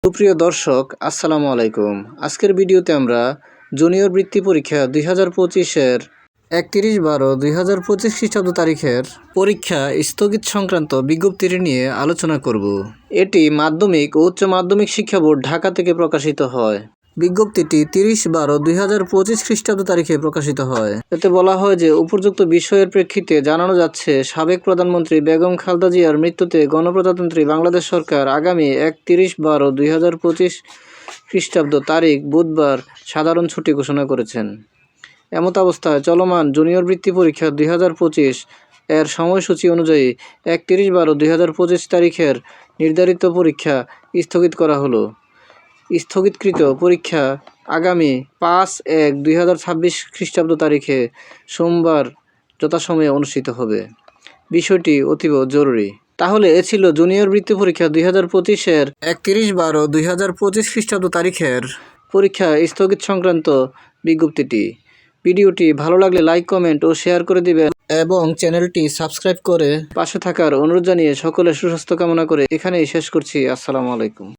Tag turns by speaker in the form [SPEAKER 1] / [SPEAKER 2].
[SPEAKER 1] সুপ্রিয় দর্শক, আসসালামু আলাইকুম। আজকের ভিডিওতে আমরা জুনিয়র বৃত্তি পরীক্ষা 2025-এর 31/12/2025 খ্রিস্টাব্দ তারিখের পরীক্ষা স্থগিত সংক্রান্ত বিজ্ঞপ্তিটি নিয়ে আলোচনা করব। এটি মাধ্যমিক ও উচ্চ মাধ্যমিক শিক্ষা বোর্ড ঢাকা থেকে প্রকাশিত হয়। বিজ্ঞপ্তিটি 30/12/2025 খ্রিস্টাব্দ তারিখে প্রকাশিত হয়। এতে বলা হয় যে উপর্যুক্ত বিষয়ের প্রেক্ষিতে জানানো যাচ্ছে, সাবেক প্রধানমন্ত্রী বেগম খালেদা জিয়ার মৃত্যুতে গণপ্রজাতন্ত্রী বাংলাদেশ সরকার আগামী 31/12/2025 খ্রিস্টাব্দ তারিখ বুধবার সাধারণ ছুটি ঘোষণা করেছেন। এমতাবস্থায় চলমান জুনিয়র বৃত্তি পরীক্ষা 2025 এর সময়সূচি অনুযায়ী 31/12/2025 তারিখের নির্ধারিত পরীক্ষা স্থগিত করা হলো। স্থগিতকৃত পরীক্ষা আগামী 5/1/2026 খ্রিস্টাব্দ তারিখে সোমবার যথাসময়ে অনুষ্ঠিত হবে। বিষয়টি অতীব জরুরি। তাহলে এ ছিল জুনিয়র বৃত্তি পরীক্ষা 2025-এর 31/12/2025 খ্রিস্টাব্দ তারিখের পরীক্ষা স্থগিত সংক্রান্ত বিজ্ঞপ্তিটি। ভিডিওটি ভালো লাগলে লাইক, কমেন্ট ও শেয়ার করে দিবেন এবং চ্যানেলটি সাবস্ক্রাইব করে পাশে থাকার অনুরোধ জানিয়ে সকলের সুস্বাস্থ্য কামনা করে এখানেই শেষ করছি। আসসালামু আলাইকুম।